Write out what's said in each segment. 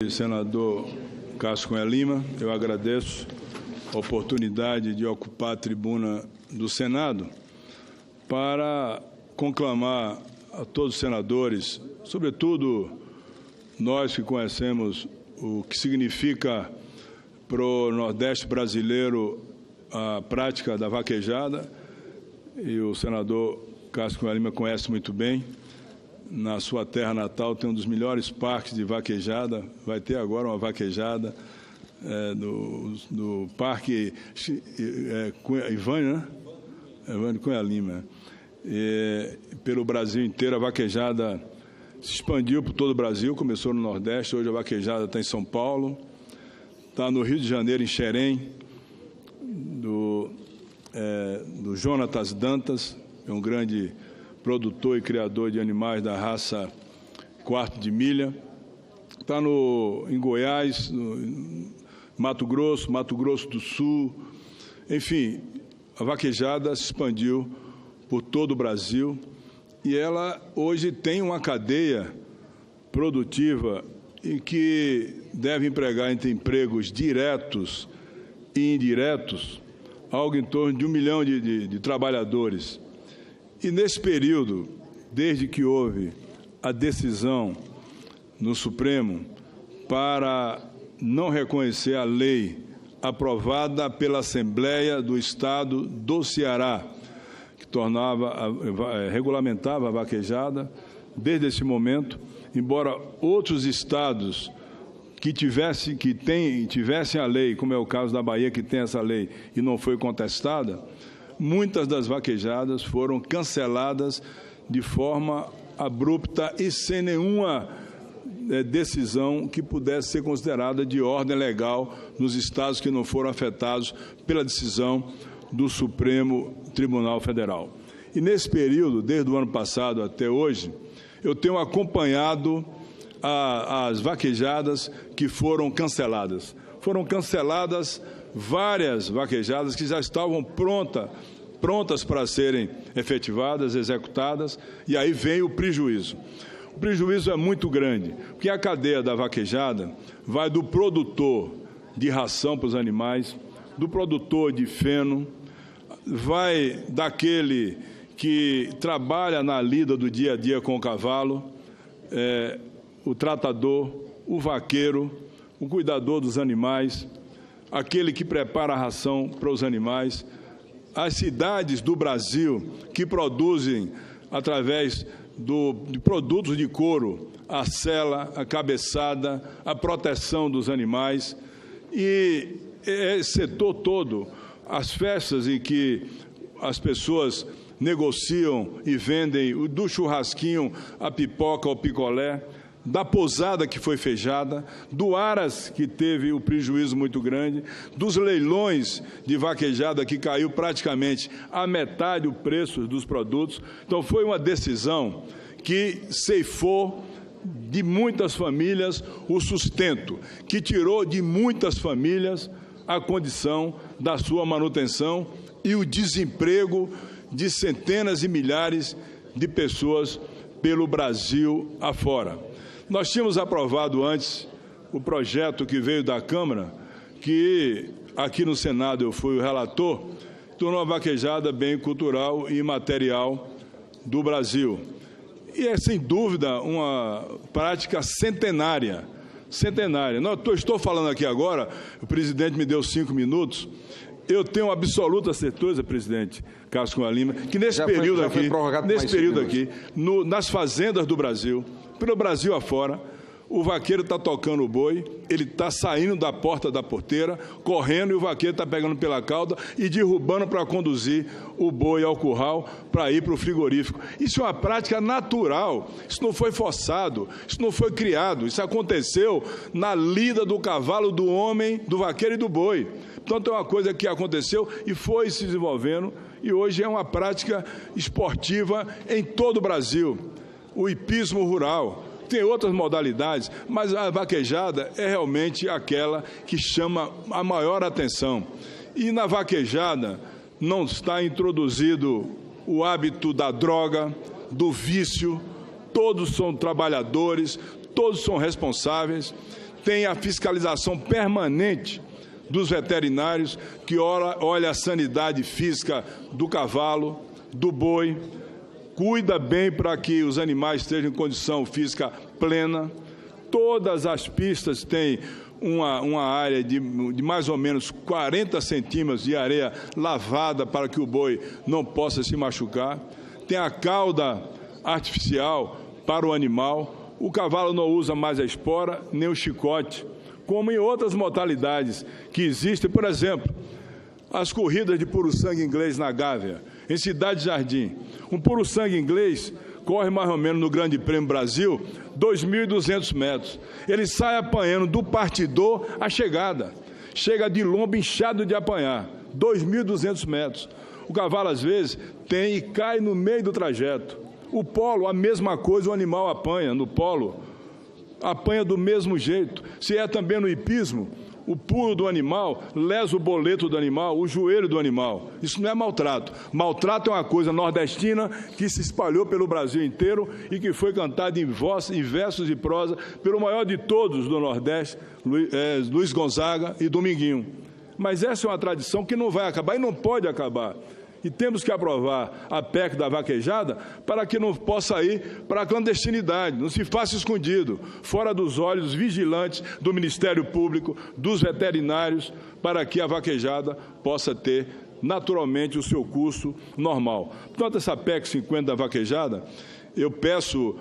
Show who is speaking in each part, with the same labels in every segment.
Speaker 1: Senador Cássio Cunha Lima, eu agradeço a oportunidade de ocupar a tribuna do Senado para conclamar a todos os senadores, sobretudo nós que conhecemos o que significa para o Nordeste brasileiro a prática da vaquejada, e o senador Cássio Cunha Lima conhece muito bem. Na sua terra natal tem um dos melhores parques de vaquejada, vai ter agora uma vaquejada do Parque Ivânio, né? Ivânio Cunha Lima. Pelo Brasil inteiro, a vaquejada se expandiu por todo o Brasil, começou no Nordeste, hoje a vaquejada está em São Paulo, está no Rio de Janeiro, em Xerém, do Jonatas Dantas, é um grande produtor e criador de animais da raça quarto de milha. Está em Goiás, no Mato Grosso do Sul. Enfim, a vaquejada se expandiu por todo o Brasil e ela hoje tem uma cadeia produtiva e que deve empregar entre empregos diretos e indiretos algo em torno de 1 milhão de trabalhadores. E nesse período, desde que houve a decisão no Supremo para não reconhecer a lei aprovada pela Assembleia do Estado do Ceará, que regulamentava a vaquejada, desde esse momento, embora outros estados que tivessem a lei, como é o caso da Bahia, que tem essa lei e não foi contestada, muitas das vaquejadas foram canceladas de forma abrupta e sem nenhuma decisão que pudesse ser considerada de ordem legal nos estados que não foram afetados pela decisão do Supremo Tribunal Federal. E nesse período, desde o ano passado até hoje, eu tenho acompanhado as vaquejadas que foram canceladas. Foram canceladas várias vaquejadas que já estavam prontas para serem efetivadas, executadas, e aí vem o prejuízo. O prejuízo é muito grande, porque a cadeia da vaquejada vai do produtor de ração para os animais, do produtor de feno, vai daquele que trabalha na lida do dia a dia com o cavalo, o tratador, o vaqueiro, o cuidador dos animais, aquele que prepara a ração para os animais, as cidades do Brasil que produzem, através de produtos de couro, a sela, a cabeçada, a proteção dos animais, e esse setor todo, as festas em que as pessoas negociam e vendem do churrasquinho, a pipoca, o picolé, da pousada que foi fechada, do Aras que teve o prejuízo muito grande, dos leilões de vaquejada que caiu praticamente a metade o preço dos produtos. Então foi uma decisão que ceifou de muitas famílias o sustento, que tirou de muitas famílias a condição da sua manutenção e o desemprego de centenas e milhares de pessoas pelo Brasil afora. Nós tínhamos aprovado antes o projeto que veio da Câmara, que aqui no Senado eu fui o relator, tornou a vaquejada bem cultural e imaterial do Brasil. E é, sem dúvida, uma prática centenária. Estou falando aqui agora, o presidente me deu 5 minutos, eu tenho absoluta certeza, presidente Cássio Cunha Lima, que nesse período aqui, nas fazendas do Brasil, pelo Brasil afora, o vaqueiro está tocando o boi, ele está saindo da porta da porteira, correndo, e o vaqueiro está pegando pela cauda e derrubando para conduzir o boi ao curral para ir para o frigorífico. Isso é uma prática natural, isso não foi forçado, isso não foi criado, isso aconteceu na lida do cavalo, do homem, do vaqueiro e do boi. Portanto, é uma coisa que aconteceu e foi se desenvolvendo, e hoje é uma prática esportiva em todo o Brasil. O hipismo rural, tem outras modalidades, mas a vaquejada é realmente aquela que chama a maior atenção. E na vaquejada não está introduzido o hábito da droga, do vício, todos são trabalhadores, todos são responsáveis. tem a fiscalização permanente dos veterinários, que olha a sanidade física do cavalo, do boi, cuida bem para que os animais estejam em condição física plena. Todas as pistas têm uma área de mais ou menos 40 centímetros de areia lavada para que o boi não possa se machucar. Tem a cauda artificial para o animal. O cavalo não usa mais a espora nem o chicote, como em outras modalidades que existem. Por exemplo, as corridas de puro-sangue inglês na Gávea, em Cidade Jardim. Um puro-sangue inglês corre mais ou menos no Grande Prêmio Brasil 2.200 metros. Ele sai apanhando do partidor à chegada. Chega de lombo inchado de apanhar, 2.200 metros. O cavalo, às vezes, tem e cai no meio do trajeto. O polo, a mesma coisa, o animal apanha no polo. Apanha do mesmo jeito. Se é também no hipismo, o pulo do animal lesa o boleto do animal, o joelho do animal. Isso não é maltrato. Maltrato é uma coisa nordestina que se espalhou pelo Brasil inteiro e que foi cantada em versos e prosa pelo maior de todos do Nordeste, Luiz Gonzaga e Dominguinho. Mas essa é uma tradição que não vai acabar e não pode acabar. E temos que aprovar a PEC da vaquejada para que não possa ir para a clandestinidade, não se faça escondido, fora dos olhos vigilantes do Ministério Público, dos veterinários, para que a vaquejada possa ter naturalmente o seu curso normal. Portanto, essa PEC 50 da vaquejada, eu peço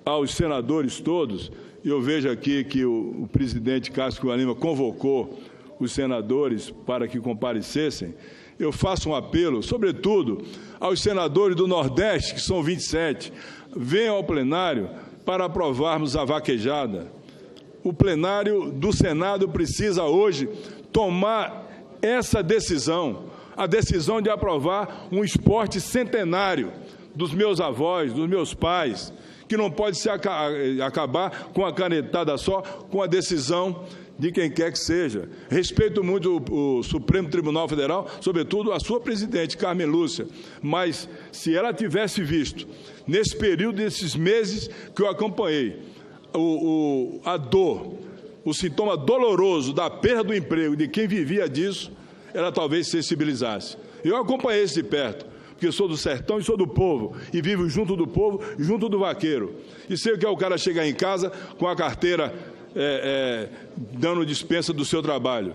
Speaker 1: aos senadores todos, eu vejo aqui que o presidente Cássio Cunha Lima convocou os senadores para que comparecessem. Eu faço um apelo, sobretudo, aos senadores do Nordeste, que são 27, venham ao plenário para aprovarmos a vaquejada. O plenário do Senado precisa hoje tomar essa decisão, a decisão de aprovar um esporte centenário dos meus avós, dos meus pais, que não pode se acabar com a canetada só, com a decisão de quem quer que seja. Respeito muito o Supremo Tribunal Federal, sobretudo a sua presidente, Carmen Lúcia, mas se ela tivesse visto, nesse período, desses meses que eu acompanhei, a dor, o sintoma doloroso da perda do emprego de quem vivia disso, ela talvez sensibilizasse. Eu acompanhei isso de perto, porque sou do sertão e sou do povo, e vivo junto do povo, junto do vaqueiro. E sei o que é o cara chegar em casa com a carteira dando dispensa do seu trabalho.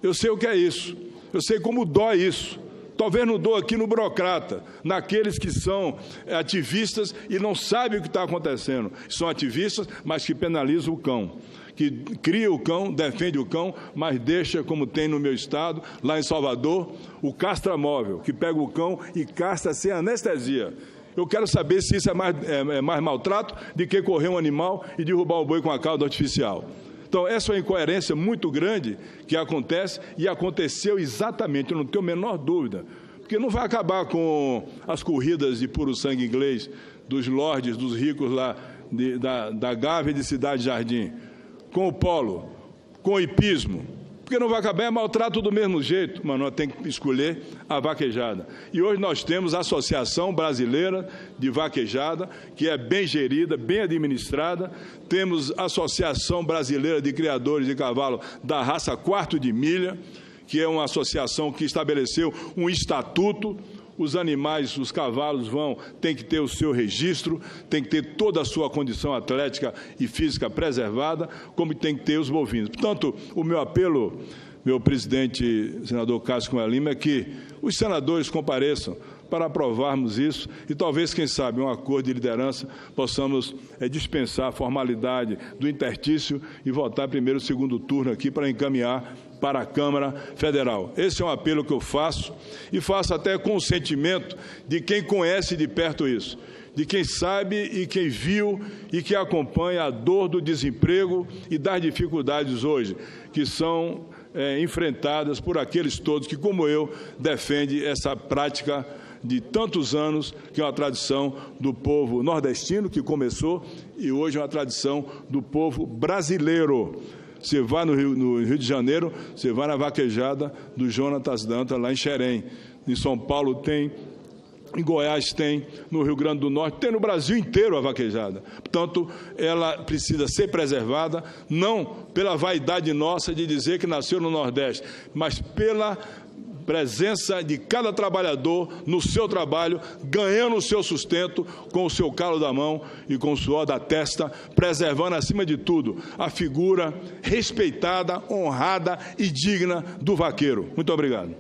Speaker 1: Eu sei o que é isso, eu sei como dói isso. Talvez não dou aqui no burocrata, naqueles que são ativistas e não sabem o que está acontecendo. São ativistas, mas que penalizam o cão, que cria o cão, defende o cão, mas deixa, como tem no meu estado, lá em Salvador, o castramóvel, que pega o cão e castra sem anestesia. Eu quero saber se isso é mais maltrato do que correr um animal e derrubar o boi com a cauda artificial. Então, essa é uma incoerência muito grande que acontece e aconteceu exatamente, eu não tenho a menor dúvida, porque não vai acabar com as corridas de puro-sangue inglês dos lordes, dos ricos lá da Gávea e de Cidade Jardim, com o polo, com o hipismo, porque não vai acabar, é maltrato do mesmo jeito, mas nós temos que escolher a vaquejada. E hoje nós temos a Associação Brasileira de Vaquejada, que é bem gerida, bem administrada, temos a Associação Brasileira de Criadores de Cavalo da raça quarto de milha, que é uma associação que estabeleceu um estatuto. Os animais, os cavalos tem que ter o seu registro, tem que ter toda a sua condição atlética e física preservada, como tem que ter os bovinos. Portanto, o meu apelo, meu presidente, senador Cássio Cunha Lima, é que os senadores compareçam para aprovarmos isso e talvez, quem sabe, um acordo de liderança, possamos dispensar a formalidade do interstício e votar primeiro e segundo turno aqui para encaminhar para a Câmara Federal. Esse é um apelo que eu faço e faço até com o sentimento de quem conhece de perto isso, de quem sabe e quem viu e que acompanha a dor do desemprego e das dificuldades hoje, que são enfrentadas por aqueles todos que, como eu, defendem essa prática de tantos anos, que é uma tradição do povo nordestino, que começou, e hoje é uma tradição do povo brasileiro. Você vai no Rio de Janeiro, você vai na vaquejada do Jonatas Dantas, lá em Xerém. Em São Paulo tem em Goiás tem, no Rio Grande do Norte, tem no Brasil inteiro a vaquejada. Portanto, ela precisa ser preservada, não pela vaidade nossa de dizer que nasceu no Nordeste, mas pela presença de cada trabalhador no seu trabalho, ganhando o seu sustento com o seu calo da mão e com o suor da testa, preservando, acima de tudo, a figura respeitada, honrada e digna do vaqueiro. Muito obrigado.